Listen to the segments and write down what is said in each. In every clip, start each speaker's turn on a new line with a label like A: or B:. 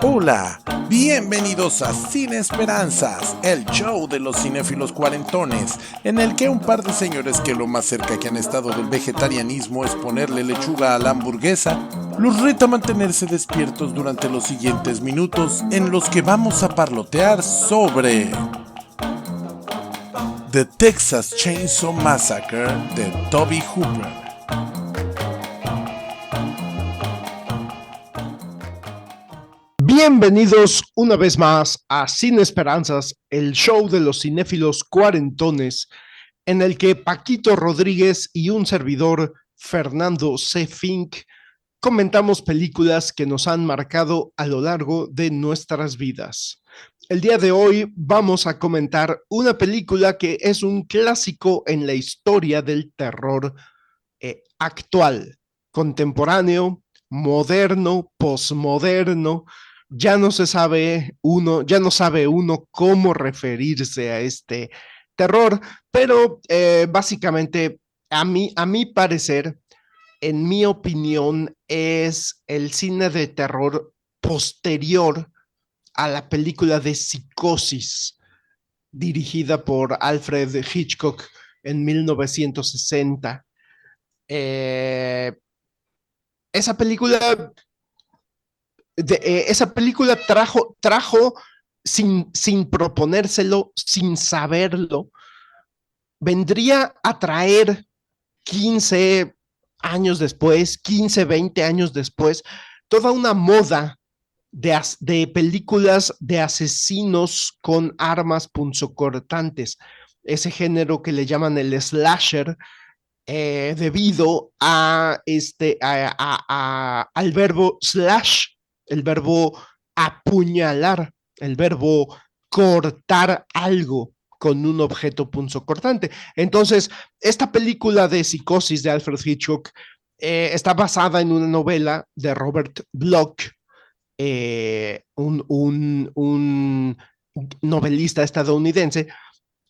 A: Hola, bienvenidos a Sin Esperanzas, el show de los cinéfilos cuarentones, en el que un par de señores que lo más cerca que han estado del vegetarianismo es ponerle lechuga a la hamburguesa, los reta a mantenerse despiertos durante los siguientes minutos en los que vamos a parlotear sobre The Texas Chainsaw Massacre de Tobe Hooper.
B: Bienvenidos una vez más a Sin Esperanzas, el show de los cinéfilos cuarentones, en el que Paquito Rodríguez y un servidor, Fernando C. Fink, comentamos películas que nos han marcado a lo largo de nuestras vidas. El día de hoy vamos a comentar una película que es un clásico en la historia del terror actual, contemporáneo, moderno, posmoderno. Ya no sabe uno cómo referirse a este terror, pero básicamente a mi parecer, en mi opinión, es el cine de terror posterior a la película de Psicosis, dirigida por Alfred Hitchcock en 1960. Eh, esa película esa película trajo sin proponérselo, sin saberlo, vendría a traer 15 años después, 15, 20 años después, toda una moda de películas de asesinos con armas punzocortantes, ese género que le llaman el slasher, debido al verbo slash, el verbo apuñalar, el verbo cortar algo con un objeto punzocortante. Entonces, esta película de Psicosis de Alfred Hitchcock está basada en una novela de Robert Bloch, un novelista estadounidense,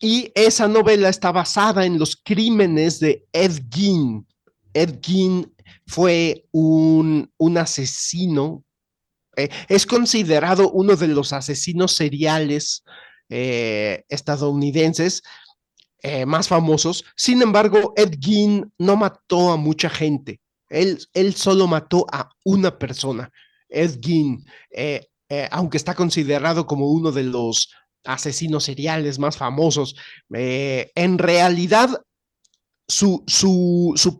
B: y esa novela está basada en los crímenes de Ed Gein. Ed Gein fue un asesino, es considerado uno de los asesinos seriales estadounidenses más famosos. Sin embargo, Ed Gein no mató a mucha gente. Él solo mató a una persona. Ed Gein, aunque está considerado como uno de los asesinos seriales más famosos, en realidad su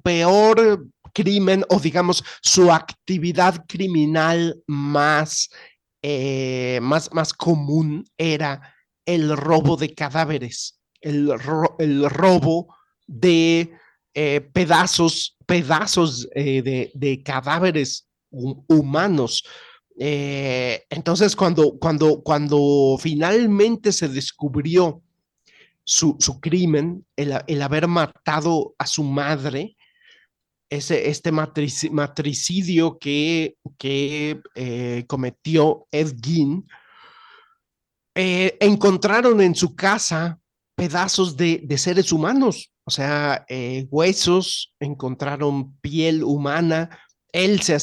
B: peor crimen, o digamos su actividad criminal más común, era el robo de cadáveres, el robo de pedazos de cadáveres humanos. Entonces, cuando finalmente se descubrió su crimen, el haber matado a su madre, este matricidio que cometió Ed Gein, encontraron en su casa pedazos de seres humanos, o sea, huesos, encontraron piel humana. Él se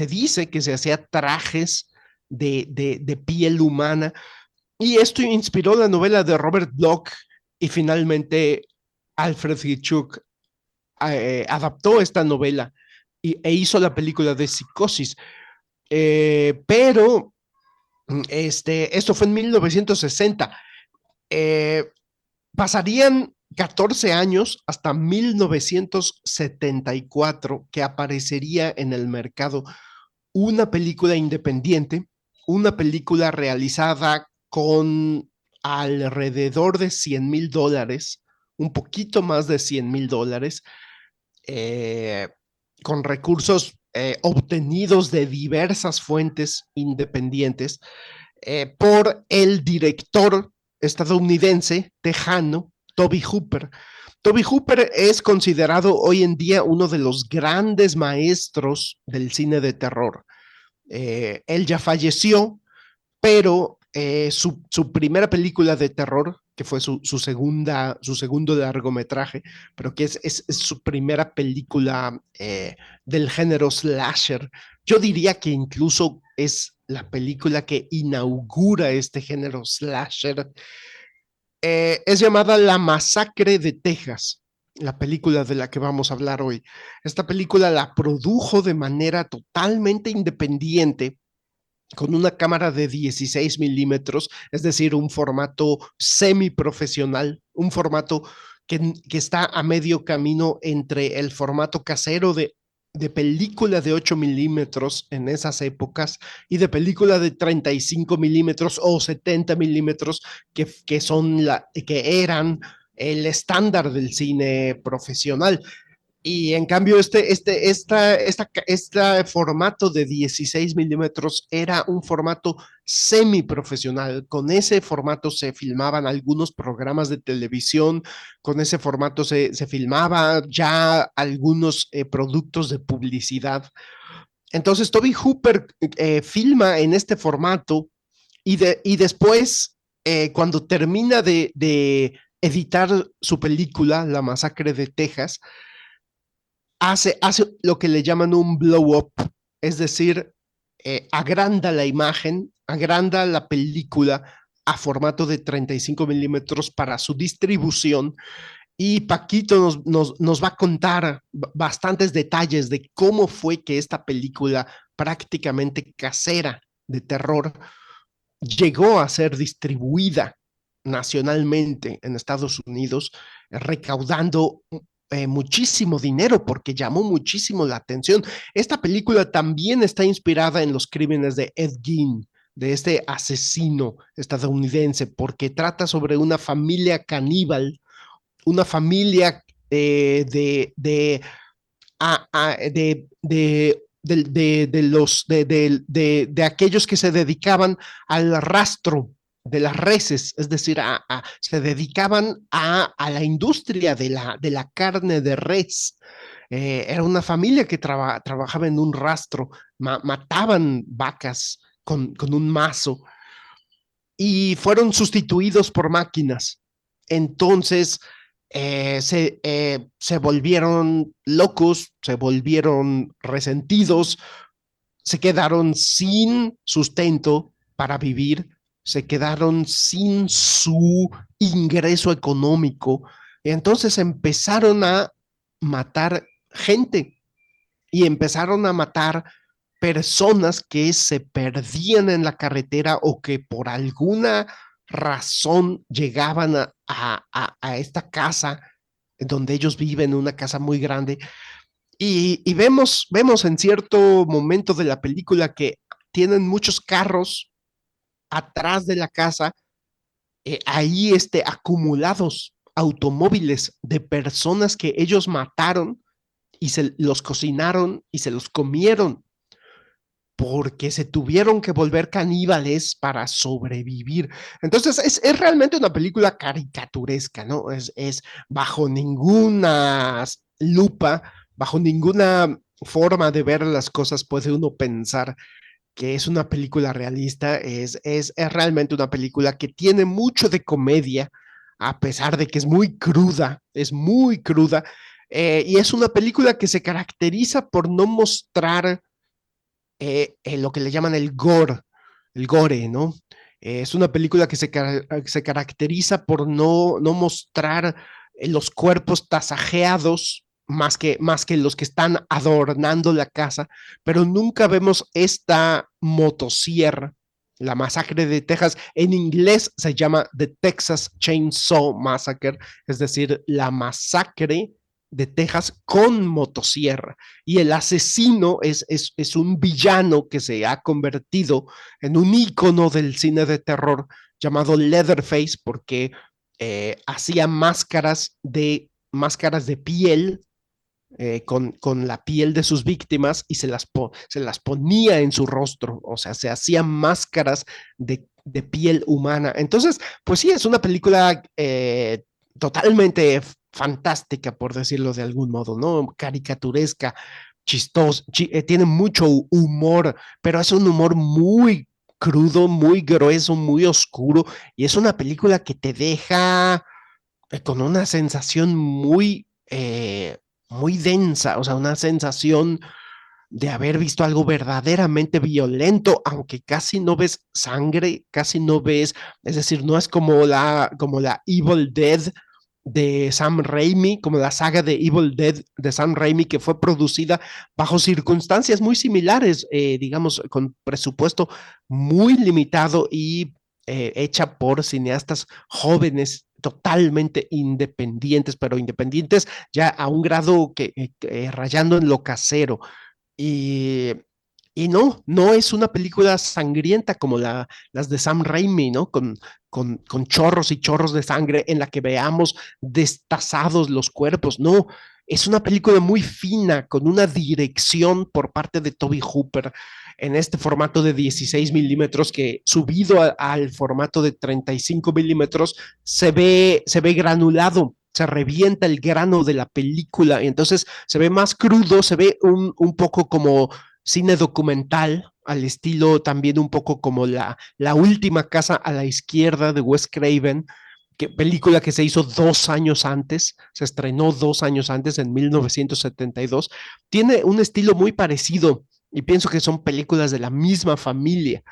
B: dice que se hacía trajes de piel humana, y esto inspiró la novela de Robert Bloch, y finalmente Alfred Hitchcock adaptó esta novela e hizo la película de Psicosis. Pero esto fue en 1960. Eh, Pasarían 14 años hasta 1974 que aparecería en el mercado una película independiente, una película realizada con alrededor de $100,000, un poquito más de $100,000, eh, con recursos obtenidos de diversas fuentes independientes, por el director estadounidense tejano Tobe Hooper. Tobe Hooper es considerado hoy en día uno de los grandes maestros del cine de terror. Él ya falleció, pero su primera película de terror, que fue su segundo largometraje, pero que es su primera película del género slasher, yo diría que incluso es la película que inaugura este género slasher. Es llamada La Masacre de Texas, la película de la que vamos a hablar hoy. Esta película la produjo de manera totalmente independiente con una cámara de 16 milímetros, es decir, un formato semiprofesional, un formato que está a medio camino entre el formato casero de película de 8 milímetros en esas épocas y de película de 35 milímetros o 70 milímetros que eran el estándar del cine profesional. Y en cambio, este formato de 16 milímetros era un formato semiprofesional. Con ese formato se filmaban algunos programas de televisión, con ese formato se filmaba ya algunos productos de publicidad. Entonces, Toby Hooper filma en este formato y después, cuando termina de editar su película, La Masacre de Texas, hace lo que le llaman un blow up, es decir, agranda la imagen, agranda la película a formato de 35 milímetros para su distribución. Y Paquito nos va a contar bastantes detalles de cómo fue que esta película prácticamente casera de terror llegó a ser distribuida nacionalmente en Estados Unidos, recaudando muchísimo dinero porque llamó muchísimo la atención. Esta película también está inspirada en los crímenes de Ed Gein, de este asesino estadounidense, porque trata sobre una familia caníbal, una familia de aquellos que se dedicaban al rastro de las reses, es decir, se dedicaban a la industria de la carne de res. Era una familia que trabajaba en un rastro, mataban vacas con un mazo y fueron sustituidos por máquinas. Entonces, se volvieron locos, se volvieron resentidos, se quedaron sin sustento para vivir, se quedaron sin su ingreso económico. Y entonces empezaron a matar gente y empezaron a matar personas que se perdían en la carretera o que por alguna razón llegaban a esta casa donde ellos viven, una casa muy grande. Y vemos en cierto momento de la película que tienen muchos carros atrás de la casa, ahí acumulados automóviles de personas que ellos mataron y se los cocinaron y se los comieron porque se tuvieron que volver caníbales para sobrevivir. Entonces es realmente una película caricaturesca, ¿no? Es bajo ninguna lupa, bajo ninguna forma de ver las cosas puede uno pensar que es una película realista, es realmente una película que tiene mucho de comedia, a pesar de que es muy cruda, y es una película que se caracteriza por no mostrar lo que le llaman el gore, ¿no? Es una película que se caracteriza por no mostrar los cuerpos tasajeados más que los que están adornando la casa, pero nunca vemos esta motosierra. La masacre de Texas en inglés se llama The Texas Chainsaw Massacre, es decir, la masacre de Texas con motosierra. Y el asesino es un villano que se ha convertido en un ícono del cine de terror llamado Leatherface porque hacía máscaras de piel con la piel de sus víctimas y se las ponía en su rostro, o sea, se hacían máscaras de piel humana. Entonces, pues sí, es una película totalmente fantástica, por decirlo de algún modo, ¿no? Caricaturesca, chistosa, tiene mucho humor, pero es un humor muy crudo, muy grueso, muy oscuro, y es una película que te deja con una sensación muy densa, o sea, una sensación de haber visto algo verdaderamente violento, aunque casi no ves sangre, casi no ves, es decir, no es como la Evil Dead de Sam Raimi, como la saga de Evil Dead de Sam Raimi, que fue producida bajo circunstancias muy similares, digamos, con presupuesto muy limitado y hecha por cineastas jóvenes totalmente independientes, pero independientes ya a un grado que rayando en lo casero. Y, y no es una película sangrienta como las de Sam Raimi, ¿no? Con chorros y chorros de sangre en la que veamos destazados los cuerpos. No, es una película muy fina, con una dirección por parte de Toby Hooper en este formato de 16 milímetros que subido al formato de 35 milímetros se ve granulado, se revienta el grano de la película y entonces se ve más crudo, se ve un poco como cine documental, al estilo también un poco como la última casa a la izquierda de Wes Craven, película que se hizo 2 años antes, se estrenó 2 años antes, en 1972. Tiene un estilo muy parecido y pienso que son películas de la misma familia.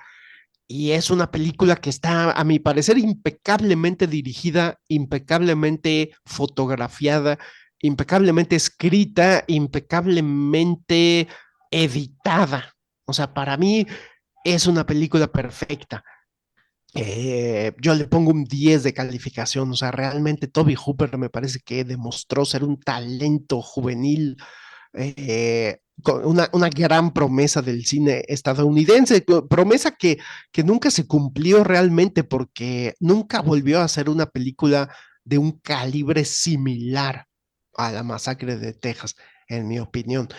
B: Y es una película que está, a mi parecer, impecablemente dirigida, impecablemente fotografiada, impecablemente escrita, impecablemente editada. O sea, para mí es una película perfecta. Yo le pongo un 10 de calificación. O sea, realmente Toby Hooper me parece que demostró ser un talento juvenil, una gran promesa del cine estadounidense, promesa que nunca se cumplió realmente porque nunca volvió a hacer una película de un calibre similar a La Masacre de Texas, en mi opinión.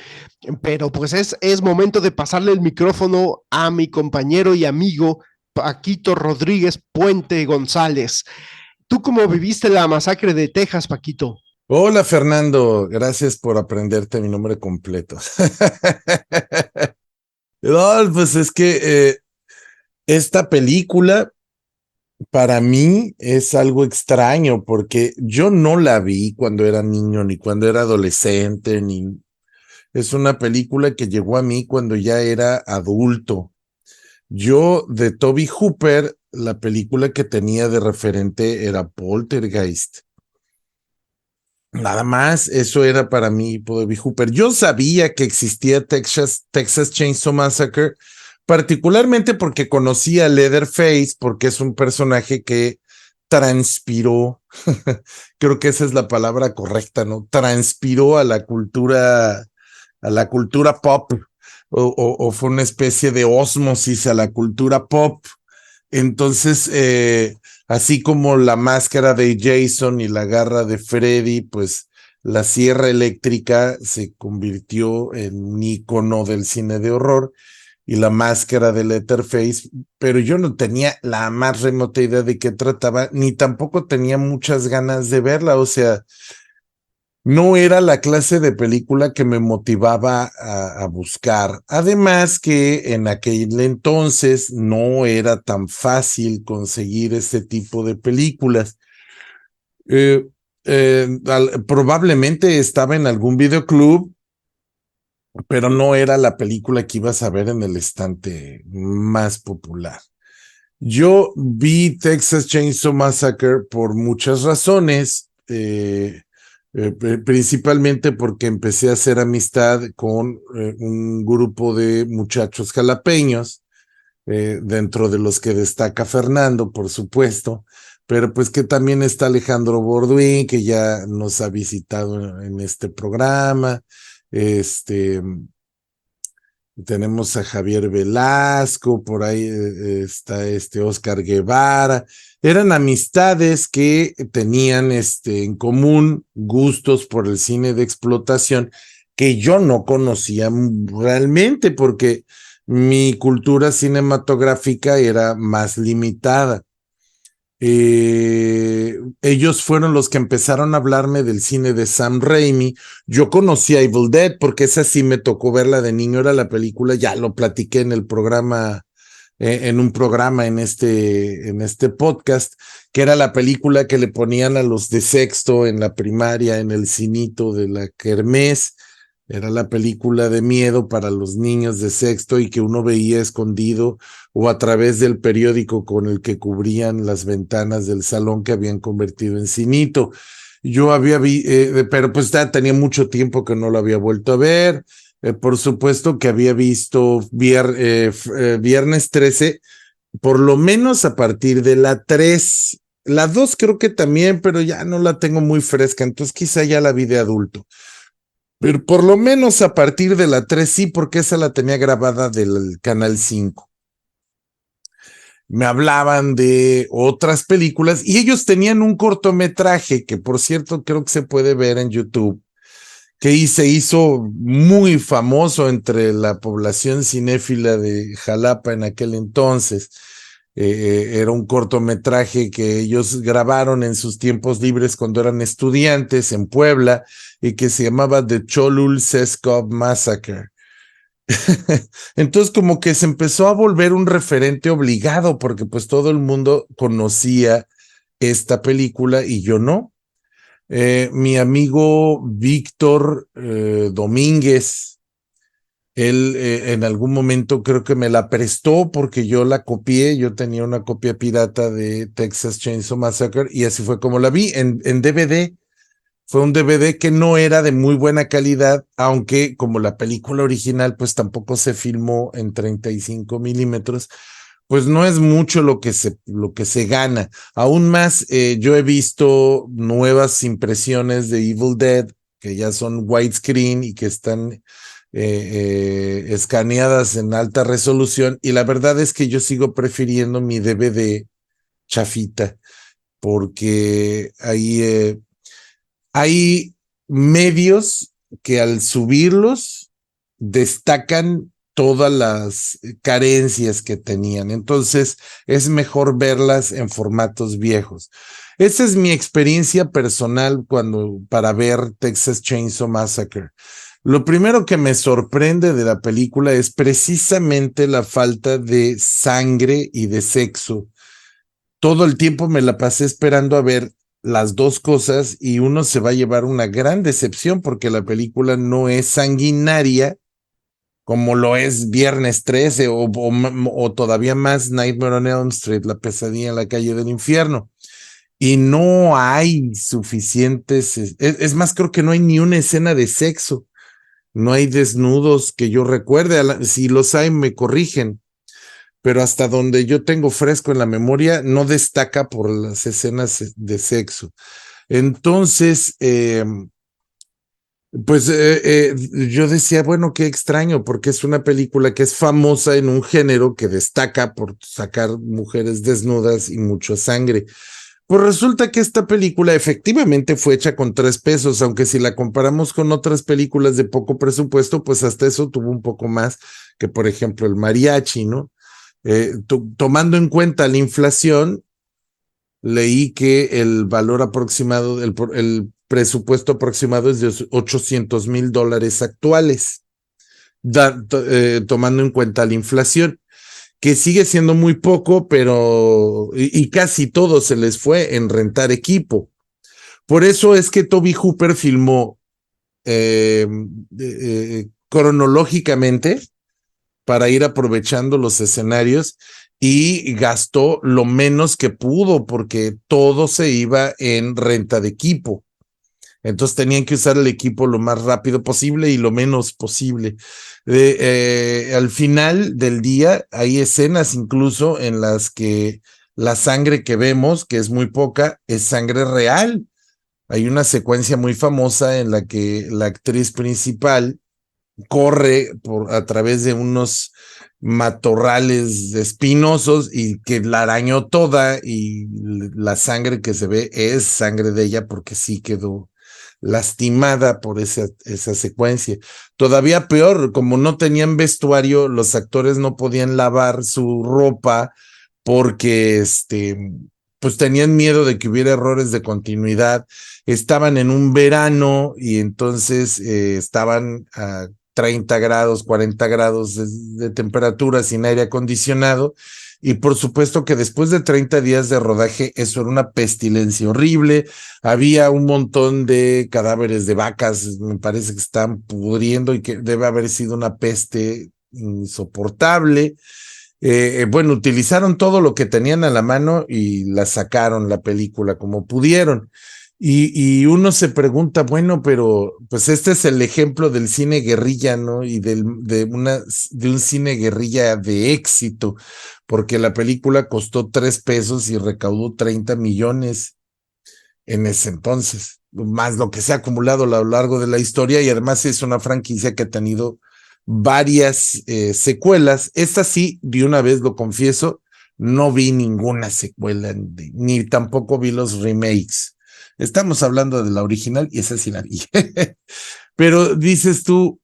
B: Pero pues es momento de pasarle el micrófono a mi compañero y amigo Paquito Rodríguez Puente González. ¿Tú cómo viviste La Masacre de Texas, Paquito?
A: Hola Fernando, gracias por aprenderte mi nombre completo. No, pues es que esta película para mí es algo extraño porque yo no la vi cuando era niño ni cuando era adolescente, ni es una película que llegó a mí cuando ya era adulto. Yo de Toby Hooper, la película que tenía de referente era Poltergeist. Nada más, eso era para mí Toby Hooper. Yo sabía que existía Texas Chainsaw Massacre, particularmente porque conocía a Leatherface, porque es un personaje que transpiró, creo que esa es la palabra correcta, ¿no? Transpiró a la cultura pop, o fue una especie de ósmosis a la cultura pop. Entonces, así como la máscara de Jason y la garra de Freddy, pues la sierra eléctrica se convirtió en un ícono del cine de horror y la máscara de Letterface, pero yo no tenía la más remota idea de qué trataba, ni tampoco tenía muchas ganas de verla, o sea, no era la clase de película que me motivaba a buscar. Además que en aquel entonces no era tan fácil conseguir este tipo de películas. Eh, Probablemente estaba en algún videoclub, pero no era la película que ibas a ver en el estante más popular. Yo vi Texas Chainsaw Massacre por muchas razones, principalmente porque empecé a hacer amistad con un grupo de muchachos jalapeños, dentro de los que destaca Fernando, por supuesto, pero pues que también está Alejandro Borduín, que ya nos ha visitado en este programa, este... Tenemos a Javier Velasco, por ahí está este Oscar Guevara. Eran amistades que tenían en común gustos por el cine de explotación que yo no conocía realmente porque mi cultura cinematográfica era más limitada. Ellos fueron los que empezaron a hablarme del cine de Sam Raimi. Yo conocí a Evil Dead porque esa sí me tocó verla de niño, era la película, ya lo platiqué en el programa, en un programa en este podcast, que era la película que le ponían a los de sexto en la primaria, en el cinito de la kermés. Era la película de miedo para los niños de sexto y que uno veía escondido o a través del periódico con el que cubrían las ventanas del salón que habían convertido en cinito. Yo había pero pues tenía mucho tiempo que no lo había vuelto a ver. Por supuesto que había visto Viernes 13, por lo menos a partir de la 3. La 2 creo que también, pero ya no la tengo muy fresca, entonces quizá ya la vi de adulto. Pero por lo menos a partir de la 3 sí, porque esa la tenía grabada del Canal 5. Me hablaban de otras películas y ellos tenían un cortometraje que, por cierto, creo que se puede ver en YouTube, que se hizo muy famoso entre la población cinéfila de Jalapa en aquel entonces. Era un cortometraje que ellos grabaron en sus tiempos libres cuando eran estudiantes en Puebla y que se llamaba The Cholul Seskov Massacre. Entonces como que se empezó a volver un referente obligado porque pues todo el mundo conocía esta película y yo no. Mi amigo Víctor Domínguez, él en algún momento creo que me la prestó porque yo la copié, yo tenía una copia pirata de Texas Chainsaw Massacre y así fue como la vi en DVD. Fue un DVD que no era de muy buena calidad, aunque como la película original pues tampoco se filmó en 35 milímetros, pues no es mucho lo que se gana. Aún más, yo he visto nuevas impresiones de Evil Dead, que ya son widescreen y que están escaneadas en alta resolución, y la verdad es que yo sigo prefiriendo mi DVD chafita, porque ahí hay medios que al subirlos destacan todas las carencias que tenían. Entonces es mejor verlas en formatos viejos. Esa es mi experiencia personal para ver Texas Chainsaw Massacre. Lo primero que me sorprende de la película es precisamente la falta de sangre y de sexo. Todo el tiempo me la pasé esperando a ver las dos cosas y uno se va a llevar una gran decepción porque la película no es sanguinaria como lo es Viernes 13 o todavía más Nightmare on Elm Street, La pesadilla en la calle del infierno. Y no hay suficientes, es más, creo que no hay ni una escena de sexo, no hay desnudos que yo recuerde, si los hay me corrigen, pero hasta donde yo tengo fresco en la memoria, no destaca por las escenas de sexo. Entonces, pues yo decía, bueno, qué extraño, porque es una película que es famosa en un género que destaca por sacar mujeres desnudas y mucha sangre. Pues resulta que esta película efectivamente fue hecha con 3 pesos, aunque si la comparamos con otras películas de poco presupuesto, pues hasta eso tuvo un poco más que, por ejemplo, el Mariachi, ¿no? Tomando en cuenta la inflación, leí que el valor aproximado, el presupuesto aproximado es de $800,000 actuales, tomando en cuenta la inflación, que sigue siendo muy poco, pero y casi todo se les fue en rentar equipo. Por eso es que Toby Hooper filmó cronológicamente para ir aprovechando los escenarios y gastó lo menos que pudo porque todo se iba en renta de equipo. Entonces tenían que usar el equipo lo más rápido posible y lo menos posible. Al final del día hay escenas incluso en las que la sangre que vemos, que es muy poca, es sangre real. Hay una secuencia muy famosa en la que la actriz principal corre a través de unos matorrales espinosos y que la arañó toda y la sangre que se ve es sangre de ella porque sí quedó lastimada por esa secuencia. Todavía peor, como no tenían vestuario, los actores no podían lavar su ropa porque pues tenían miedo de que hubiera errores de continuidad. Estaban en un verano y entonces estaban a 30 grados, 40 grados de temperatura sin aire acondicionado y por supuesto que después de 30 días de rodaje eso era una pestilencia horrible, había un montón de cadáveres de vacas, me parece que están pudriendo y que debe haber sido una peste insoportable. Bueno, utilizaron todo lo que tenían a la mano y la sacaron la película como pudieron. Y uno se pregunta, bueno, pero pues este es el ejemplo del cine guerrilla, ¿no? Y de un cine guerrilla de éxito, porque la película costó 3 pesos y recaudó 30 millones en ese entonces, más lo que se ha acumulado a lo largo de la historia, y además es una franquicia que ha tenido varias secuelas. Esta sí, de una vez lo confieso, no vi ninguna secuela, ni tampoco vi los remakes. Estamos hablando de la original y esa sí la vi. Pero dices tú,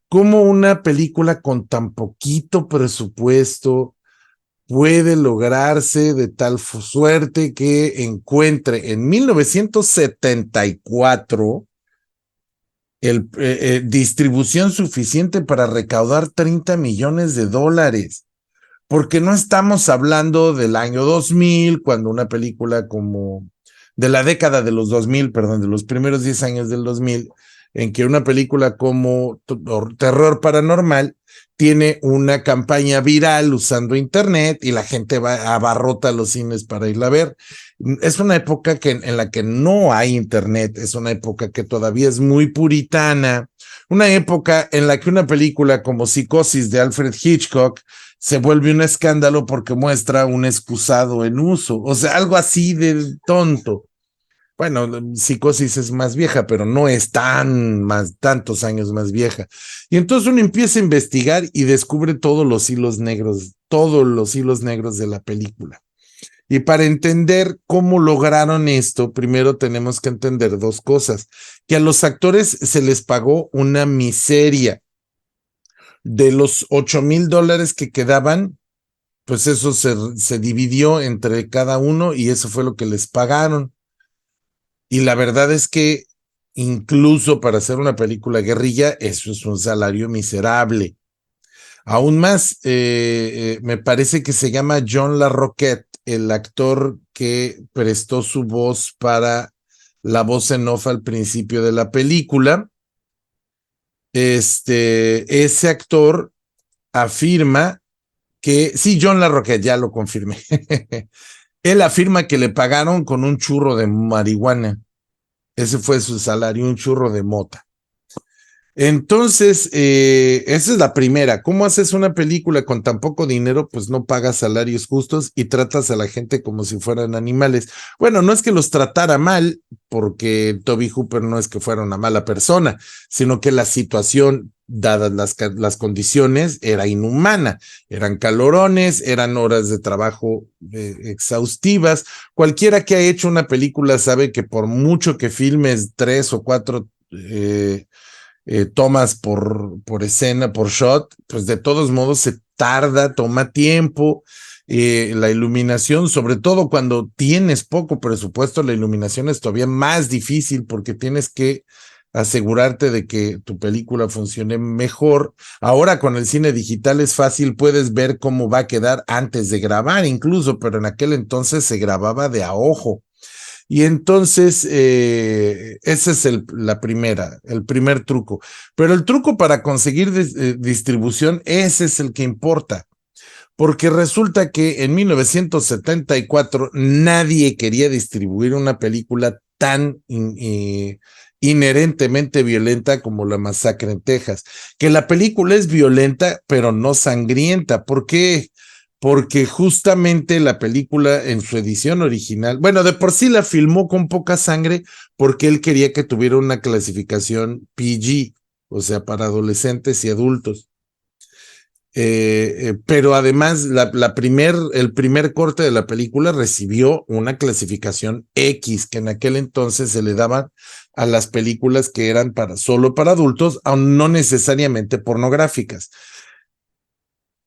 A: ¿cómo una película con tan poquito presupuesto puede lograrse de tal suerte que encuentre en 1974 distribución suficiente para recaudar 30 millones de dólares? Porque no estamos hablando del año 2000, cuando una película como de la década de los 2000, perdón, de los primeros 10 años del 2000, en que una película como Terror Paranormal tiene una campaña viral usando internet y la gente abarrota los cines para irla a ver. Es una época en la que no hay internet, es una época que todavía es muy puritana, una época en la que una película como Psicosis de Alfred Hitchcock se vuelve un escándalo porque muestra un excusado en uso, o sea, algo así de tonto. Bueno, Psicosis es más vieja, pero no es tantos años más vieja. Y entonces uno empieza a investigar y descubre todos los hilos negros de la película. Y para entender cómo lograron esto, primero tenemos que entender dos cosas: que a los actores se les pagó una miseria. De los $8,000 que quedaban, pues eso se dividió entre cada uno y eso fue lo que les pagaron. Y la verdad es que incluso para hacer una película guerrilla, eso es un salario miserable. Aún más, me parece que se llama John LaRoquette, el actor que prestó su voz para la voz en off al principio de la película. Ese actor afirma que, sí, John LaRoquette, ya lo confirmé. Él afirma que le pagaron con un churro de marihuana. Ese fue su salario, un churro de mota. Entonces, esa es la primera. ¿Cómo haces una película con tan poco dinero? Pues no pagas salarios justos y tratas a la gente como si fueran animales. Bueno, no es que los tratara mal, porque Toby Hooper no es que fuera una mala persona, sino que la situación, dadas las condiciones, era inhumana. Eran calorones, eran horas de trabajo exhaustivas. Cualquiera que ha hecho una película sabe que por mucho que filmes 3 o 4 tomas por escena, por shot, pues de todos modos se tarda, toma tiempo. La iluminación, sobre todo cuando tienes poco presupuesto, la iluminación es todavía más difícil porque tienes que asegurarte de que tu película funcione mejor. Ahora con el cine digital es fácil, puedes ver cómo va a quedar antes de grabar incluso, pero en aquel entonces se grababa de a ojo. Y entonces, esa es el primer truco. Pero el truco para conseguir distribución, ese es el que importa. Porque resulta que en 1974 nadie quería distribuir una película tan inherentemente violenta como La Masacre en Texas. Que la película es violenta, pero no sangrienta. ¿Por qué? Porque justamente la película en su edición original, bueno, de por sí la filmó con poca sangre porque él quería que tuviera una clasificación PG, o sea, para adolescentes y adultos. Pero además el primer corte de la película recibió una clasificación X, que en aquel entonces se le daban a las películas que eran solo para adultos, aun no necesariamente pornográficas.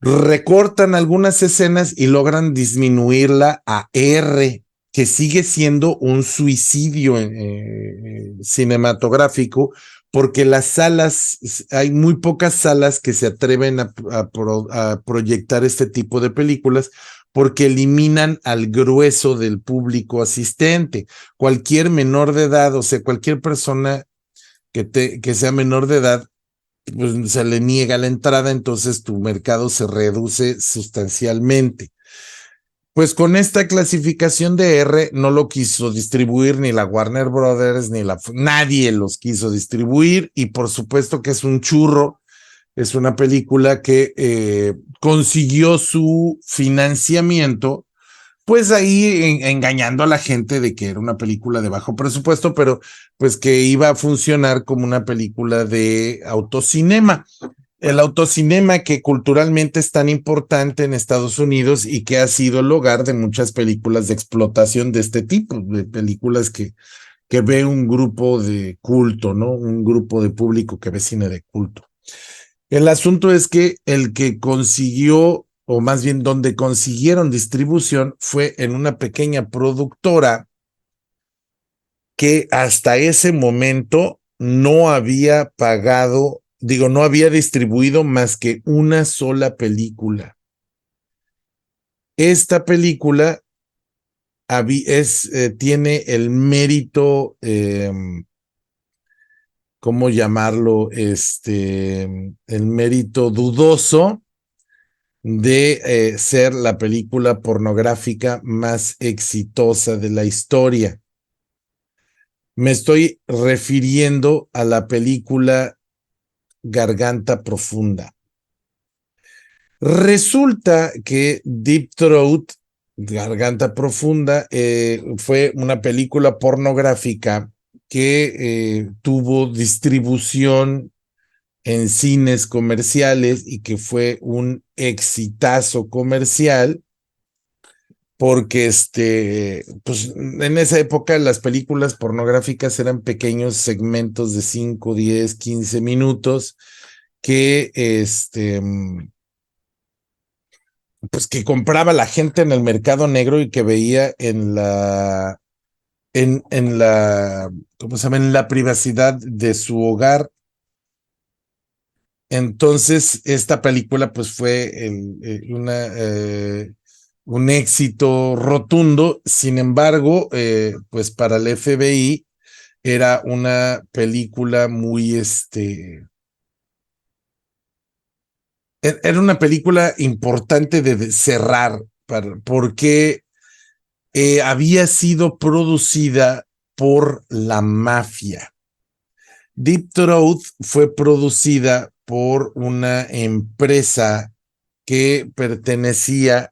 A: Recortan algunas escenas y logran disminuirla a R, que sigue siendo un suicidio cinematográfico, porque las salas, hay muy pocas salas que se atreven a proyectar este tipo de películas porque eliminan al grueso del público asistente. Cualquier menor de edad, o sea, cualquier persona que sea menor de edad, pues se le niega la entrada, entonces tu mercado se reduce sustancialmente. Pues con esta clasificación de R no lo quiso distribuir ni la Warner Brothers, nadie los quiso distribuir, y por supuesto que es un churro. Es una película que consiguió su financiamiento, pues ahí engañando a la gente de que era una película de bajo presupuesto, pero pues que iba a funcionar como una película de autocinema. El autocinema, que culturalmente es tan importante en Estados Unidos y que ha sido el hogar de muchas películas de explotación de este tipo, de películas que ve un grupo de culto, ¿no? Un grupo de público que ve cine de culto. El asunto es que el que consiguió, o más bien donde consiguieron distribución, fue en una pequeña productora que hasta ese momento no había pagado, no había distribuido más que una sola película. Esta película tiene el mérito, ¿cómo llamarlo? El mérito dudoso de ser la película pornográfica más exitosa de la historia. Me estoy refiriendo a la película Garganta Profunda. Resulta que Deep Throat, Garganta Profunda, fue una película pornográfica que tuvo distribución en cines comerciales y que fue un exitazo comercial, porque pues en esa época las películas pornográficas eran pequeños segmentos de 5, 10, 15 minutos que pues que compraba la gente en el mercado negro y que veía en la ¿cómo se llama? En la privacidad de su hogar. Entonces, esta película pues fue un éxito rotundo. Sin embargo, pues para el FBI era una película muy, era una película importante de cerrar, porque había sido producida por la mafia. Deep Throat fue producida por una empresa que pertenecía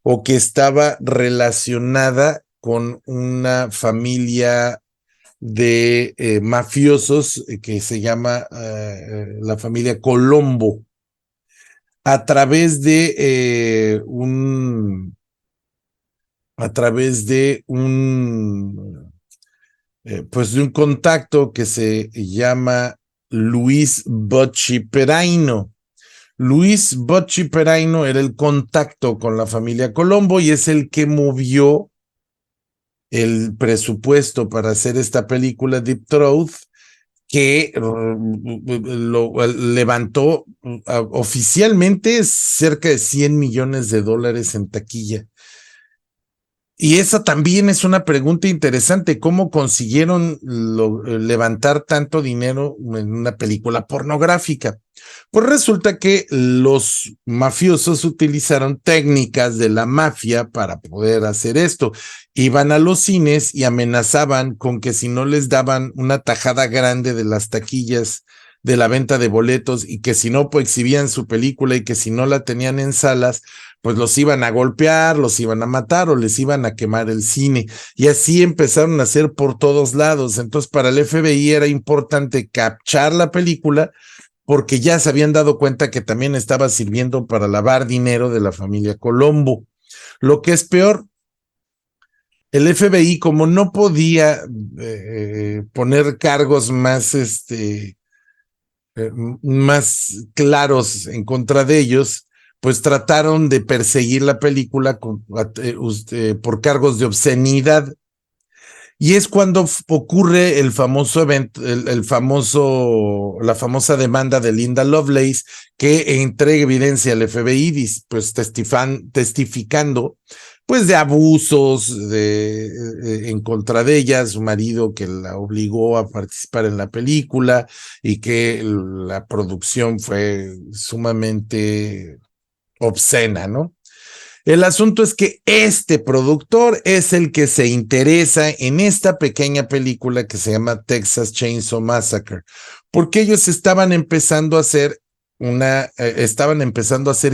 A: o que estaba relacionada con una familia de mafiosos que se llama la familia Colombo, a través de pues de un contacto que se llama Luis Bocci Peraino. Luis Bocci Peraino era el contacto con la familia Colombo y es el que movió el presupuesto para hacer esta película Deep Throat, que lo levantó oficialmente cerca de $100 millones en taquilla. Y esa también es una pregunta interesante, ¿cómo consiguieron levantar tanto dinero en una película pornográfica? Pues resulta que los mafiosos utilizaron técnicas de la mafia para poder hacer esto. Iban a los cines y amenazaban con que si no les daban una tajada grande de las taquillas de la venta de boletos, y que si no pues exhibían su película, y que si no la tenían en salas, pues los iban a golpear, los iban a matar o les iban a quemar el cine. Y así empezaron a hacer por todos lados. Entonces para el FBI era importante captar la película, porque ya se habían dado cuenta que también estaba sirviendo para lavar dinero de la familia Colombo. Lo que es peor, el FBI, como no podía poner cargos más claros en contra de ellos, pues trataron de perseguir la película por cargos de obscenidad. Y es cuando ocurre el famoso evento, la famosa demanda de Linda Lovelace, que entrega evidencia al FBI, pues testificando pues de abusos en contra de ella, su marido que la obligó a participar en la película y que la producción fue sumamente obscena, ¿no? El asunto es que este productor es el que se interesa en esta pequeña película que se llama Texas Chainsaw Massacre, porque ellos estaban empezando a hacer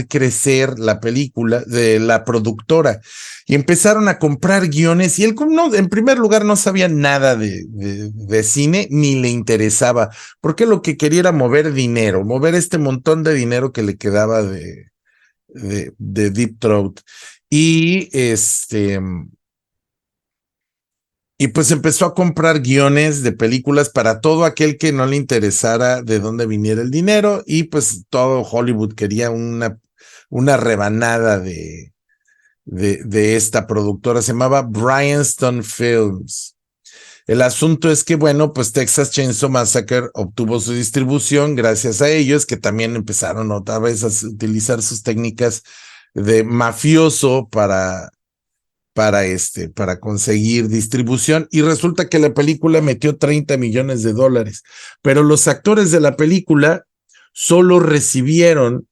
A: crecer la película de la productora y empezaron a comprar guiones y él no, en primer lugar no sabía nada de cine ni le interesaba, porque lo que quería era mover dinero, mover este montón de dinero que le quedaba de Deep Throat. Y pues empezó a comprar guiones de películas para todo aquel que no le interesara de dónde viniera el dinero, y pues todo Hollywood quería una rebanada de esta productora. Se llamaba Bryanston Films. El asunto es que, bueno, pues Texas Chainsaw Massacre obtuvo su distribución gracias a ellos, que también empezaron otra vez a utilizar sus técnicas de mafioso para conseguir distribución, y resulta que la película metió $30 millones, pero los actores de la película solo recibieron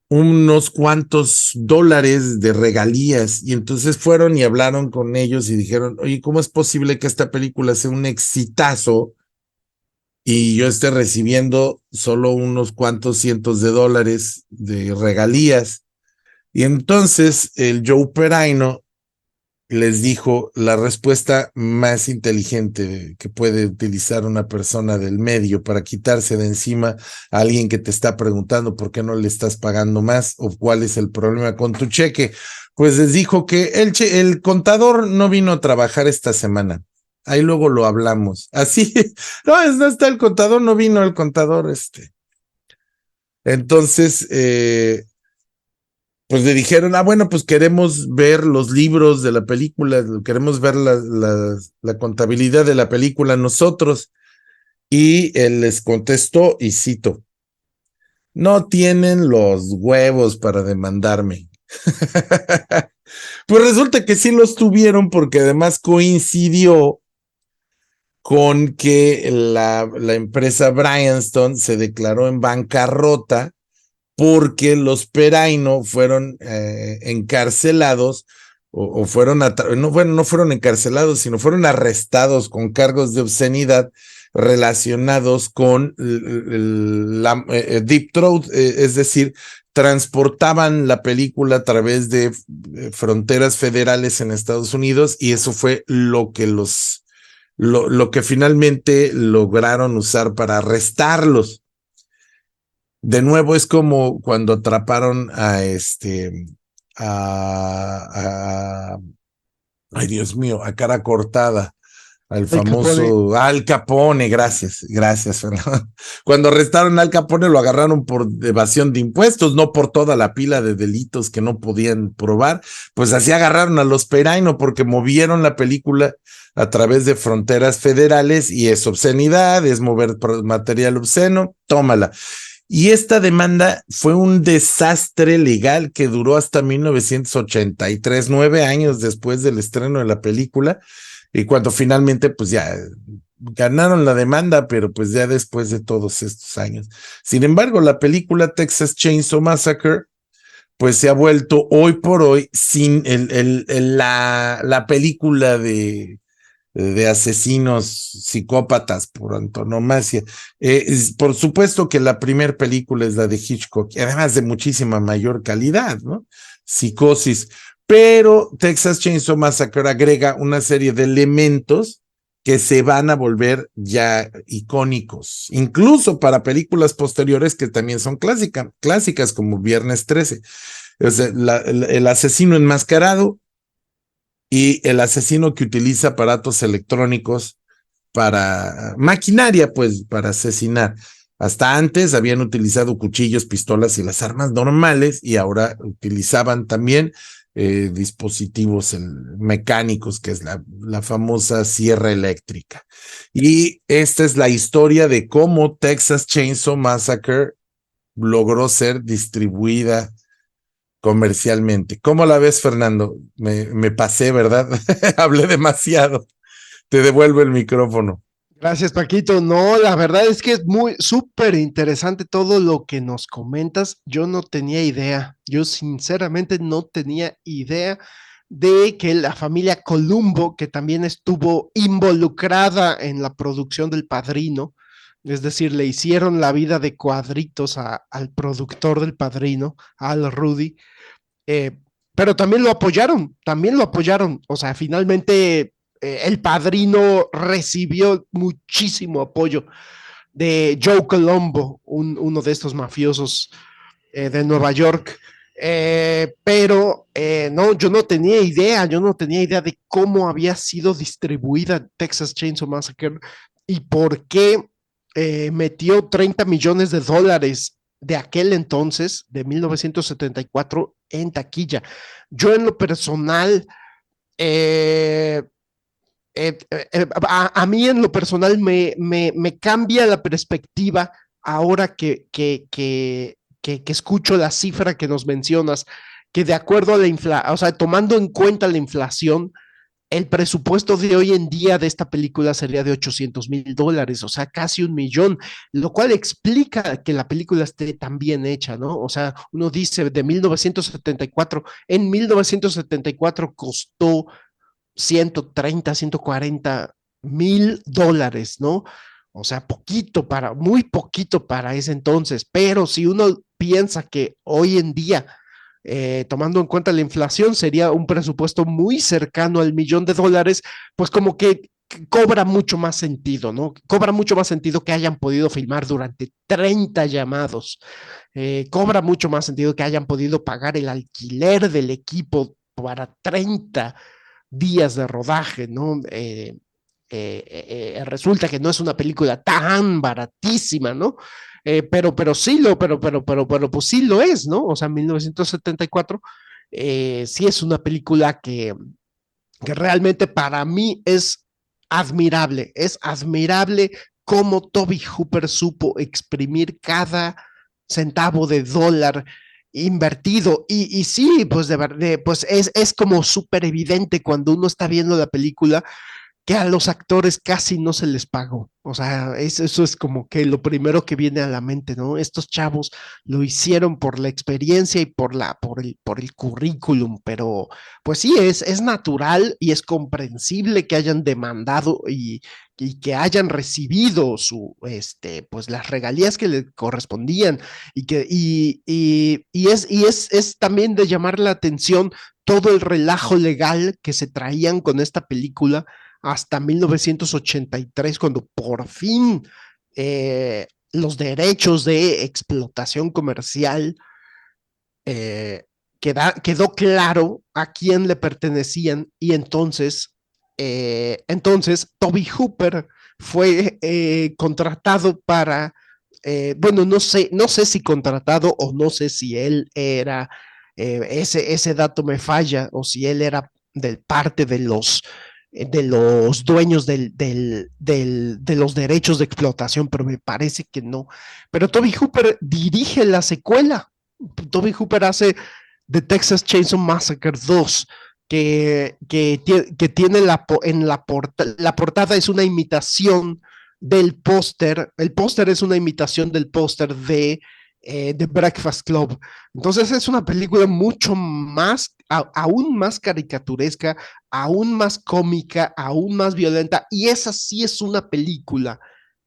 A: unos cuantos dólares de regalías, y entonces fueron y hablaron con ellos y dijeron, oye, ¿cómo es posible que esta película sea un exitazo y yo esté recibiendo solo unos cuantos cientos de dólares de regalías? Y entonces el Joe Perino les dijo la respuesta más inteligente que puede utilizar una persona del medio para quitarse de encima a alguien que te está preguntando por qué no le estás pagando más o cuál es el problema con tu cheque. Pues les dijo que el contador no vino a trabajar esta semana. Ahí luego lo hablamos. Así, no está el contador, no vino el contador. Entonces, pues le dijeron, bueno, pues queremos ver los libros de la película, queremos ver la contabilidad de la película nosotros. Y él les contestó, y cito, no tienen los huevos para demandarme. Pues resulta que sí los tuvieron, porque además coincidió con que la empresa Bryanston se declaró en bancarrota porque los Perino fueron encarcelados o fueron, no fueron encarcelados, sino fueron arrestados con cargos de obscenidad relacionados con Deep Throat, es decir, transportaban la película a través de fronteras federales en Estados Unidos, y eso fue lo que finalmente lograron usar para arrestarlos. De nuevo es como cuando atraparon ay Dios mío, a cara cortada, al famoso Al Capone. Gracias, Fernando. Cuando arrestaron a Al Capone lo agarraron por evasión de impuestos, no por toda la pila de delitos que no podían probar. Pues así agarraron a los Perino, porque movieron la película a través de fronteras federales, y es obscenidad, es mover material obsceno, tómala. Y esta demanda fue un desastre legal que duró hasta 1983, 9 años después del estreno de la película, y cuando finalmente pues ya ganaron la demanda, pero pues ya después de todos estos años. Sin embargo, la película Texas Chainsaw Massacre pues se ha vuelto hoy por hoy sin la película de asesinos psicópatas por antonomasia. Por supuesto que la primera película es la de Hitchcock, y además de muchísima mayor calidad, ¿no? Psicosis. Pero Texas Chainsaw Massacre agrega una serie de elementos que se van a volver ya icónicos, incluso para películas posteriores que también son clásicas como Viernes 13. O sea, el asesino enmascarado y el asesino que utiliza aparatos electrónicos para maquinaria, pues, para asesinar. Hasta antes habían utilizado cuchillos, pistolas y las armas normales, y ahora utilizaban también dispositivos mecánicos, que es la famosa sierra eléctrica. Y esta es la historia de cómo Texas Chainsaw Massacre logró ser distribuida comercialmente. ¿Cómo la ves, Fernando? Me pasé, ¿verdad? Hablé demasiado. Te devuelvo el micrófono.
B: Gracias, Paquito. No, la verdad es que es muy súper interesante todo lo que nos comentas. Yo no tenía idea, yo sinceramente no tenía idea de que la familia Columbo, que también estuvo involucrada en la producción del Padrino, es decir, le hicieron la vida de cuadritos al productor del Padrino, Al Rudy, eh, pero también lo apoyaron. O sea, finalmente el Padrino recibió muchísimo apoyo de Joe Colombo, uno de estos mafiosos de Nueva York. Pero no, yo no tenía idea de cómo había sido distribuida Texas Chainsaw Massacre y por qué metió 30 millones de dólares de aquel entonces, de 1974, en taquilla. Yo en lo personal, eh, a mí en lo personal me cambia la perspectiva ahora que escucho la cifra que nos mencionas, que de acuerdo a la inflación, o sea, tomando en cuenta la inflación, el presupuesto de hoy en día de esta película sería de $800,000, o sea, casi 1 millón, lo cual explica que la película esté tan bien hecha, ¿no? O sea, uno dice de 1974, en 1974 costó 130, $140,000, ¿no? O sea, muy poquito para ese entonces, pero si uno piensa que hoy en día, tomando en cuenta la inflación, sería un presupuesto muy cercano al $1,000,000, pues como que cobra mucho más sentido, ¿no? Cobra mucho más sentido que hayan podido filmar durante 30 llamados. Cobra mucho más sentido que hayan podido pagar el alquiler del equipo para 30 días de rodaje, ¿no? Resulta que no es una película tan baratísima, ¿no? Pues sí lo es, ¿no? O sea, 1974 sí es una película que realmente para mí es admirable cómo Toby Hooper supo exprimir cada centavo de dólar invertido. Y sí, pues de verdad, pues es como súper evidente cuando uno está viendo la película que a los actores casi no se les pagó. O sea, eso es como que lo primero que viene a la mente, ¿no? Estos chavos lo hicieron por la experiencia y por el currículum, pero pues sí, es natural y es comprensible que hayan demandado y que hayan recibido pues las regalías que le correspondían y es también de llamar la atención todo el relajo legal que se traían con esta película hasta 1983, cuando por fin los derechos de explotación comercial quedó claro a quién le pertenecían y entonces Toby Hooper fue contratado para, bueno, no sé si contratado o no sé si él era, ese dato me falla, o si él era del parte de los dueños de los derechos de explotación, pero me parece que no. Pero Toby Hooper dirige la secuela. Toby Hooper hace The Texas Chainsaw Massacre 2, que tiene la portada es una imitación del póster. El póster es una imitación del póster de The Breakfast Club. Entonces es una película mucho más, aún más caricaturesca, aún más cómica, aún más violenta, y esa sí es una película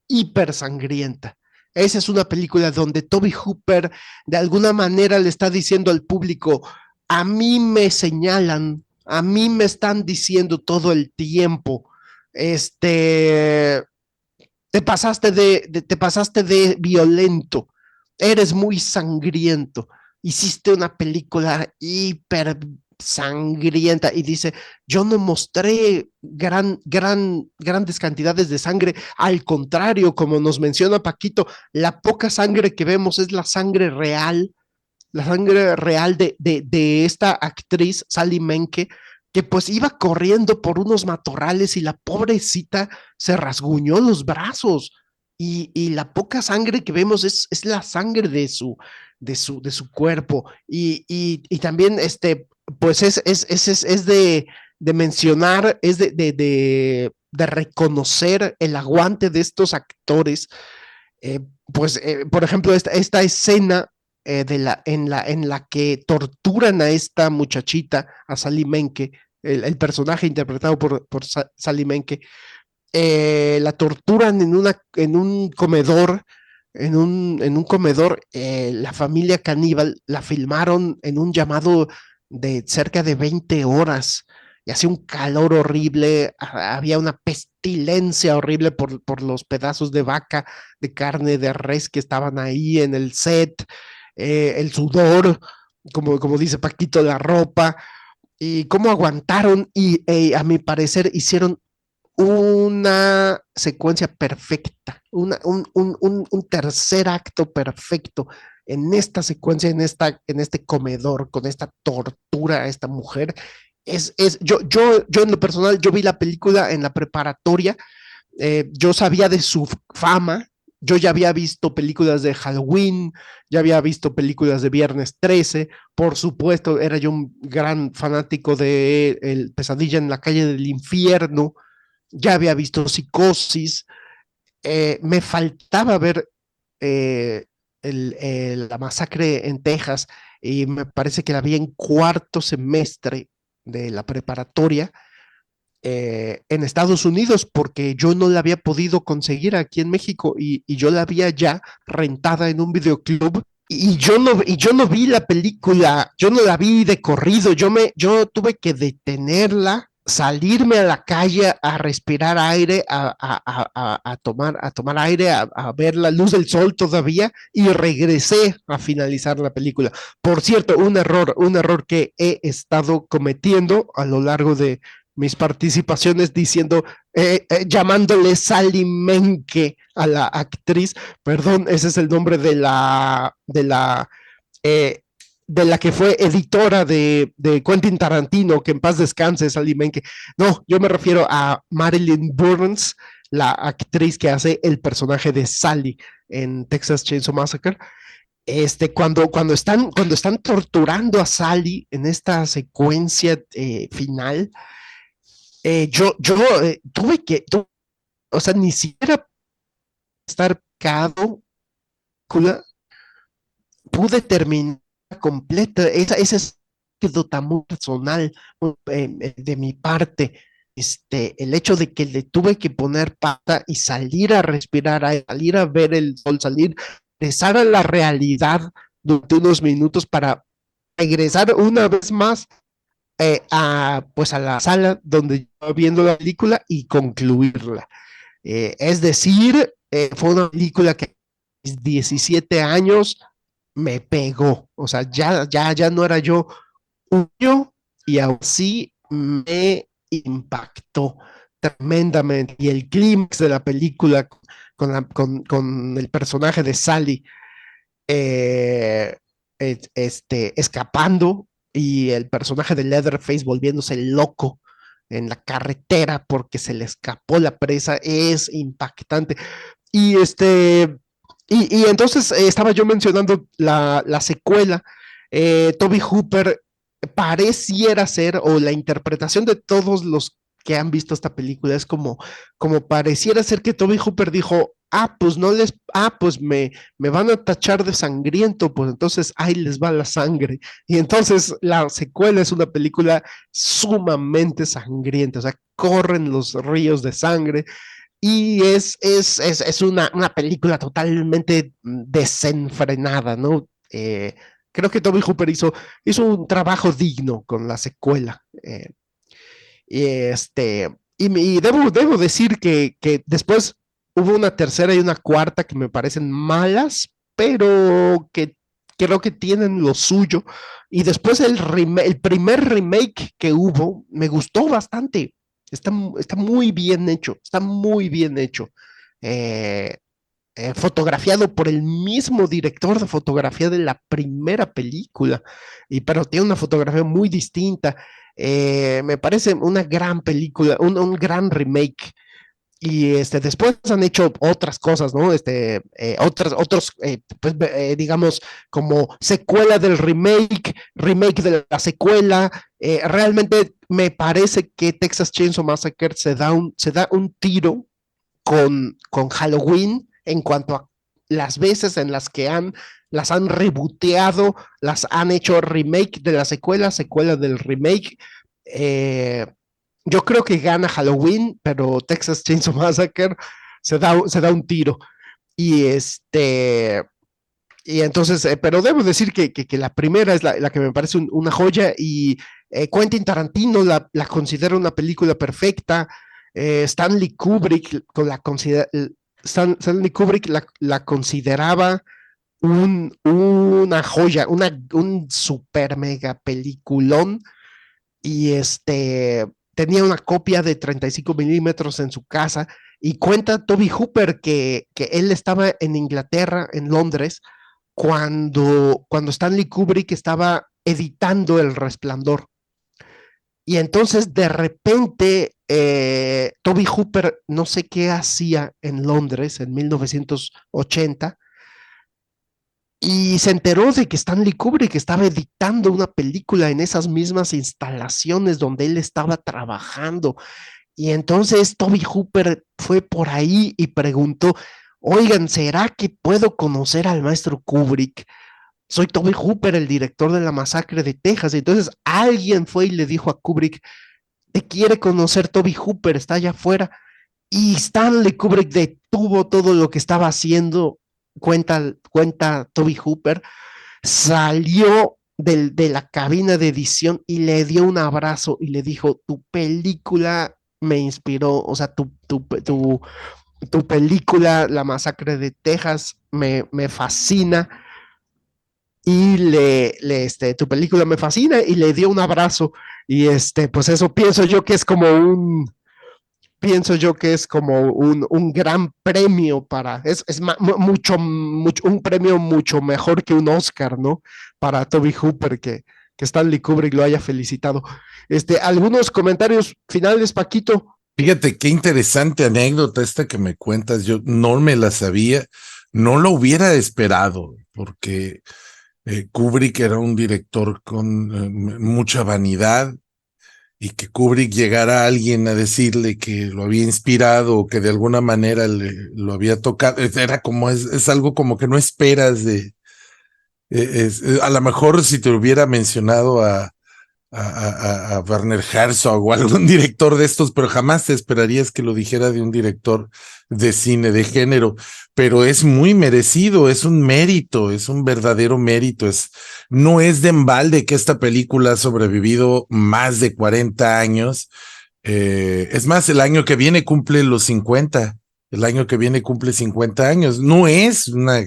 B: hiper sangrienta. Esa es una película donde Toby Hooper de alguna manera le está diciendo al público, a mí me señalan, a mí me están diciendo todo el tiempo, este, te pasaste de violento, eres muy sangriento, hiciste una película hiper sangrienta y dice, yo no mostré grandes cantidades de sangre, al contrario, como nos menciona Paquito, la poca sangre que vemos es la sangre real la sangre real de esta actriz, Sally Menke, que pues iba corriendo por unos matorrales y la pobrecita se rasguñó los brazos. Y la poca sangre que vemos es la sangre de su cuerpo. Y también, pues es de mencionar, es de reconocer el aguante de estos actores. Por ejemplo, esta escena en la que torturan a esta muchachita, a Sally Menke, el personaje interpretado por Sally Menke, la torturan en un comedor, en un comedor. La familia caníbal la filmaron en un llamado de cerca de 20 horas y hacía un calor horrible, había una pestilencia horrible por los pedazos de vaca, de carne de res que estaban ahí en el set, el sudor, como dice Paquito, la ropa, y cómo aguantaron y a mi parecer hicieron una secuencia perfecta, un tercer acto perfecto en esta secuencia, en este comedor, con esta tortura a esta mujer. Yo en lo personal, yo vi la película en la preparatoria, yo sabía de su fama, yo ya había visto películas de Halloween, ya había visto películas de Viernes 13, por supuesto, era yo un gran fanático de El Pesadilla en la calle del infierno, ya había visto Psicosis. Me faltaba ver eh, la masacre en Texas y me parece que la vi en cuarto semestre de la preparatoria en Estados Unidos porque yo no la había podido conseguir aquí en México y yo la había ya rentada en un videoclub. Y yo no vi la película, yo no la vi de corrido, yo tuve que detenerla, salirme a la calle a respirar aire, a tomar aire, a ver la luz del sol todavía, y regresé a finalizar la película. Por cierto, un error que he estado cometiendo a lo largo de mis participaciones diciendo, llamándole Sally Menke a la actriz. Perdón, ese es el nombre eh, de la que fue editora de Quentin Tarantino, que en paz descanse, Sally Menke. No, yo me refiero a Marilyn Burns, la actriz que hace el personaje de Sally en Texas Chainsaw Massacre. Cuando están torturando a Sally en esta secuencia final, o sea, ni siquiera estar cado, pude terminar completa. Esa es anécdota muy personal de mi parte. El hecho de que le tuve que poner pata y salir a respirar, salir a ver el sol, regresar a la realidad durante unos minutos para regresar una vez más pues a la sala donde yo viendo la película y concluirla. Es decir, fue una película que a mis 17 años me pegó. O sea, ya no era yo un niño y así me impactó tremendamente. Y el clímax de la película con el personaje de Sally escapando y el personaje de Leatherface volviéndose loco en la carretera porque se le escapó la presa es impactante. Y entonces estaba yo mencionando la secuela. Toby Hooper pareciera ser, o la interpretación de todos los que han visto esta película es como pareciera ser que Toby Hooper dijo, pues me van a tachar de sangriento, pues entonces ahí les va la sangre. Y entonces la secuela es una película sumamente sangrienta, o sea, corren los ríos de sangre. Y es una película totalmente desenfrenada, ¿no? Creo que Toby Hooper hizo un trabajo digno con la secuela. Y debo decir que después hubo una tercera y una cuarta que me parecen malas, pero que creo que tienen lo suyo. Y después el primer remake que hubo me gustó bastante. Está muy bien hecho, está muy bien hecho. Eh, fotografiado por el mismo director de fotografía de la primera película, pero tiene una fotografía muy distinta. Me parece una gran película, un gran remake. Y después han hecho otras cosas, ¿no? Otros, pues, digamos, como secuela del remake, remake de la secuela. Realmente me parece que Texas Chainsaw Massacre se da un tiro con Halloween en cuanto a las veces en las que las han rebooteado, las han hecho remake de la secuela, secuela del remake. Eh, yo creo que gana Halloween, pero Texas Chainsaw Massacre se da un tiro. Y y entonces, pero debo decir que la primera es la que me parece una joya y Quentin Tarantino la considera una película perfecta. Stanley Kubrick Stanley Kubrick la consideraba una joya, un super mega peliculón y tenía una copia de 35 milímetros en su casa y cuenta Toby Hooper que él estaba en Inglaterra, en Londres, cuando Stanley Kubrick estaba editando El Resplandor. Y entonces de repente Toby Hooper no sé qué hacía en Londres en 1980 y se enteró de que Stanley Kubrick estaba editando una película en esas mismas instalaciones donde él estaba trabajando. Y entonces Toby Hooper fue por ahí y preguntó, oigan, ¿será que puedo conocer al maestro Kubrick? Soy Toby Hooper, el director de La Masacre de Texas. Y entonces alguien fue y le dijo a Kubrick, te quiere conocer Toby Hooper, está allá afuera. Y Stanley Kubrick detuvo todo lo que estaba haciendo, cuenta Toby Hooper, salió de la cabina de edición y le dio un abrazo y le dijo, tu película me inspiró, o sea, tu película, La Masacre de Texas, me fascina y tu película me fascina y le dio un abrazo y pues eso pienso yo que es como un gran premio es un premio mucho mejor que un Oscar, ¿no? Para Toby Hooper, que Stanley Kubrick lo haya felicitado. Algunos comentarios finales, Paquito.
A: Fíjate qué interesante anécdota esta que me cuentas. Yo no me la sabía, no lo hubiera esperado, porque Kubrick era un director con mucha vanidad, y que Kubrick llegara a alguien a decirle que lo había inspirado o que de alguna manera lo había tocado, era como, es algo como que no esperas a lo mejor si te hubiera mencionado a Werner Herzog o algún director de estos, pero jamás te esperarías que lo dijera de un director de cine de género, pero es muy merecido, es un mérito, es un verdadero mérito, no es de embalde que esta película ha sobrevivido más de 40 años, es más, el año que viene cumple los 50, el año que viene cumple 50 años, no es una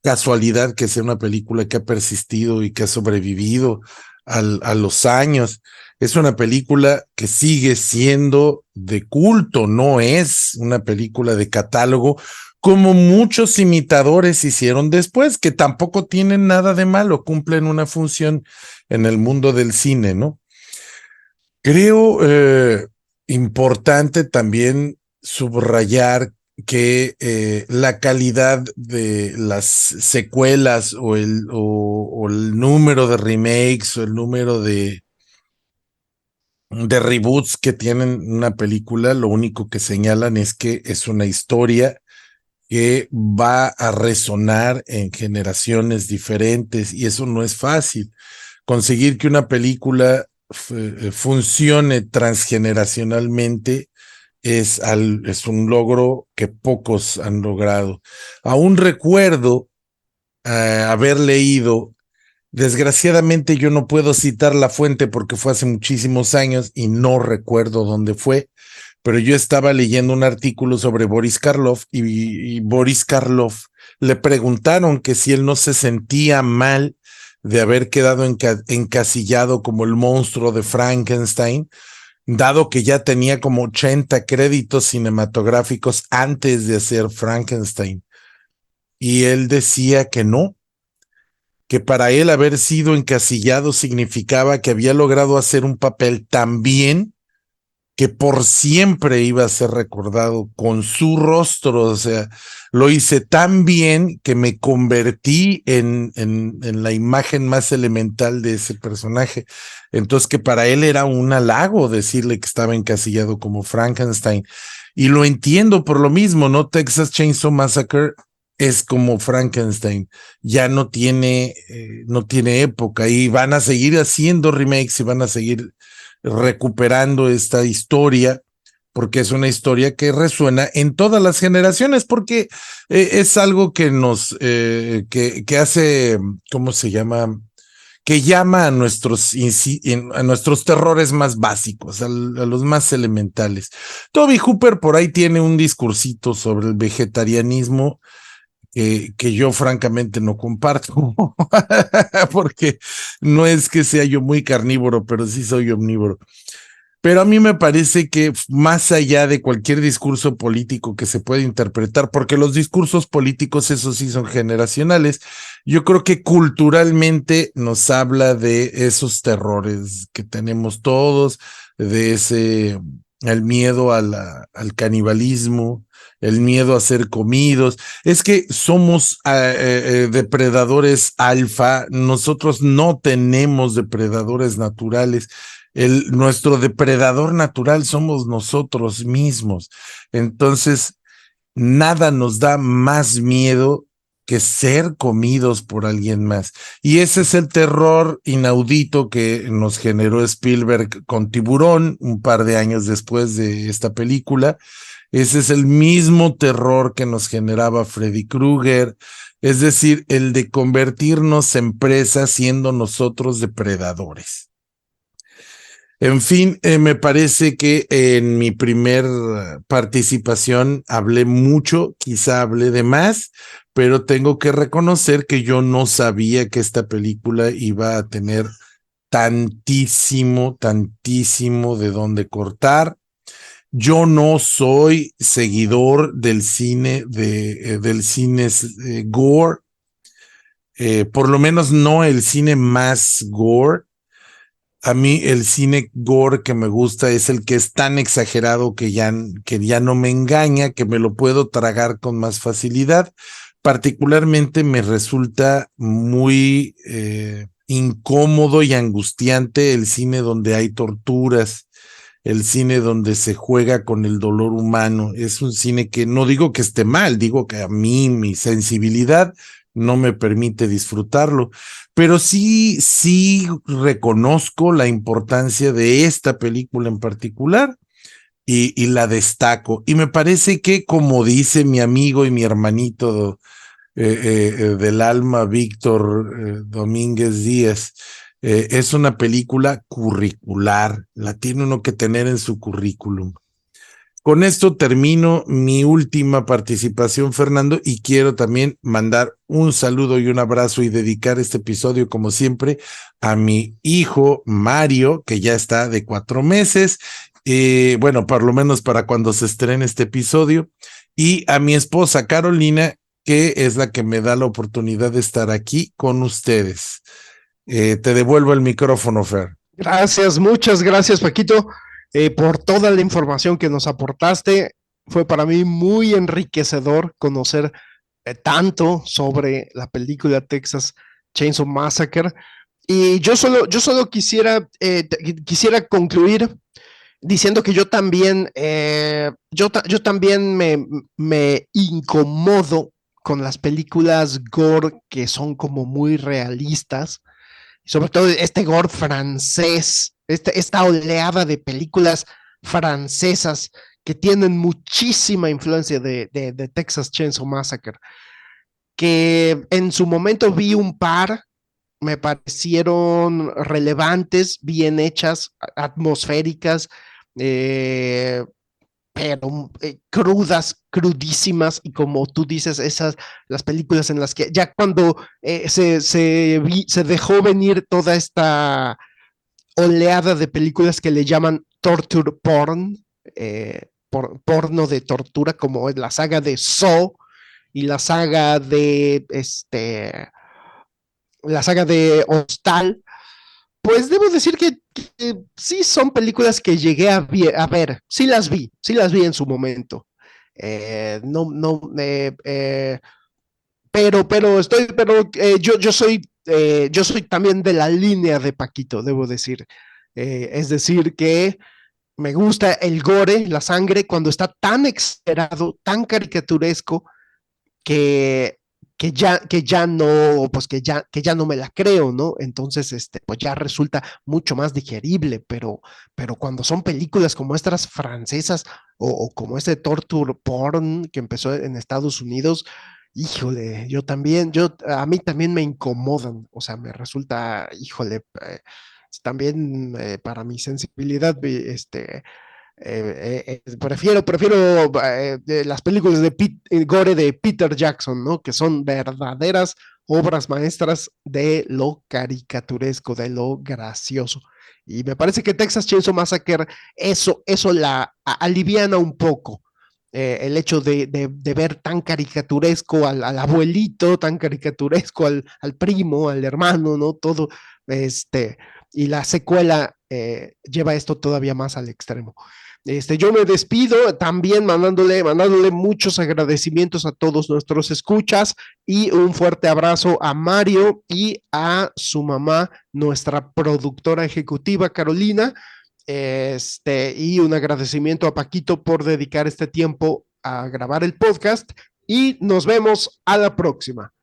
A: casualidad que sea una película que ha persistido y que ha sobrevivido a los años. Es una película que sigue siendo de culto, no es una película de catálogo como muchos imitadores hicieron después, que tampoco tienen nada de malo, cumplen una función en el mundo del cine, ¿no? Creo importante también subrayar que la calidad de las secuelas o el número de remakes o el número de reboots que tienen una película, lo único que señalan es que es una historia que va a resonar en generaciones diferentes y eso no es fácil. Conseguir que una película funcione transgeneracionalmente es un logro que pocos han logrado. Aún recuerdo haber leído, desgraciadamente yo no puedo citar la fuente porque fue hace muchísimos años y no recuerdo dónde fue, pero yo estaba leyendo un artículo sobre Boris Karloff y Boris Karloff le preguntaron que si él no se sentía mal de haber quedado encasillado como el monstruo de Frankenstein, dado que ya tenía como 80 créditos cinematográficos antes de hacer Frankenstein. y él decía que no, que para él haber sido encasillado significaba que había logrado hacer un papel tan bien que por siempre iba a ser recordado con su rostro. O sea, lo hice tan bien que me convertí en la imagen más elemental de ese personaje. Entonces, que para él era un halago decirle que estaba encasillado como Frankenstein. Y lo entiendo por lo mismo, ¿no? Texas Chainsaw Massacre es como Frankenstein, ya no tiene época, y van a seguir haciendo remakes y van a seguir recuperando esta historia, porque es una historia que resuena en todas las generaciones, porque es algo que que hace, ¿cómo se llama? Que llama a nuestros terrores más básicos, a los más elementales. Toby Hooper por ahí tiene un discursito sobre el vegetarianismo que yo francamente no comparto, porque no es que sea yo muy carnívoro, pero sí soy omnívoro. Pero a mí me parece que más allá de cualquier discurso político que se pueda interpretar, porque los discursos políticos, esos sí son generacionales, yo creo que culturalmente nos habla de esos terrores que tenemos todos, de el miedo al canibalismo, el miedo a ser comidos. Es que somos depredadores alfa, nosotros no tenemos depredadores naturales. Nuestro depredador natural somos nosotros mismos. Entonces, nada nos da más miedo que ser comidos por alguien más. Y ese es el terror inaudito que nos generó Spielberg con Tiburón un par de años después de esta película. Ese es el mismo terror que nos generaba Freddy Krueger, es decir, el de convertirnos en presas siendo nosotros depredadores. En fin, me parece que en mi primer participación hablé mucho, quizá hablé de más, pero tengo que reconocer que yo no sabía que esta película iba a tener tantísimo de dónde cortar. Yo no soy seguidor del cine gore, por lo menos no el cine más gore. A mí el cine gore que me gusta es el que es tan exagerado que ya no me engaña, que me lo puedo tragar con más facilidad. Particularmente me resulta muy incómodo y angustiante el cine donde hay torturas, el cine donde se juega con el dolor humano. Es un cine que no digo que esté mal, digo que a mí mi sensibilidad no me permite disfrutarlo, pero sí reconozco la importancia de esta película en particular y la destaco. Y me parece que, como dice mi amigo y mi hermanito del alma, Víctor Domínguez Díaz, es una película curricular, la tiene uno que tener en su currículum. Con esto termino mi última participación, Fernando, y quiero también mandar un saludo y un abrazo y dedicar este episodio, como siempre, a mi hijo Mario, que ya está de 4 meses, bueno, por lo menos para cuando se estrene este episodio, y a mi esposa Carolina, que es la que me da la oportunidad de estar aquí con ustedes. Te devuelvo el micrófono, Fer.
B: Gracias, muchas gracias, Paquito, por toda la información que nos aportaste. Fue para mí muy enriquecedor conocer tanto sobre la película Texas Chainsaw Massacre. Y yo solo quisiera concluir diciendo que yo también me incomodo con las películas gore que son como muy realistas, sobre todo este gore francés, esta oleada de películas francesas que tienen muchísima influencia de Texas Chainsaw Massacre, que en su momento vi un par, me parecieron relevantes, bien hechas, atmosféricas, eh, pero crudas, crudísimas, y como tú dices, las películas en las que ya cuando se dejó venir toda esta oleada de películas que le llaman torture porn, porno de tortura, como es la saga de Saw, y la saga de Hostal, pues debo decir que sí son películas que llegué a ver, sí las vi en su momento. No, no, yo soy también de la línea de Paquito, debo decir. Es decir, que me gusta el gore, la sangre, cuando está tan exagerado, tan caricaturesco, que, que ya no me la creo, ¿no? Entonces, pues ya resulta mucho más digerible, pero cuando son películas como estas francesas o como este torture porn que empezó en Estados Unidos, híjole, a mí también me incomodan, o sea, me resulta, híjole, también para mi sensibilidad, prefiero las películas de Gore de Peter Jackson, ¿no? Que son verdaderas obras maestras de lo caricaturesco, de lo gracioso. Y me parece que Texas Chainsaw Massacre eso aliviana un poco. El hecho de ver tan caricaturesco al abuelito, tan caricaturesco al primo, al hermano, ¿no? Todo, y la secuela lleva esto todavía más al extremo. Yo me despido también mandándole muchos agradecimientos a todos nuestros escuchas y un fuerte abrazo a Mario y a su mamá, nuestra productora ejecutiva Carolina, y un agradecimiento a Paquito por dedicar este tiempo a grabar el podcast y nos vemos a la próxima.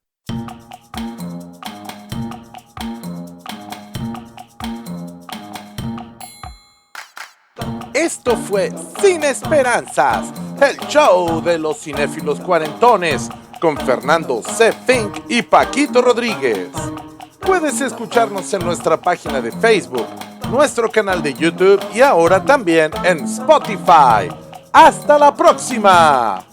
A: Esto fue Sin Esperanzas, el show de los cinéfilos cuarentones, con Fernando C. Fink y Paquito Rodríguez. Puedes escucharnos en nuestra página de Facebook, nuestro canal de YouTube y ahora también en Spotify. ¡Hasta la próxima!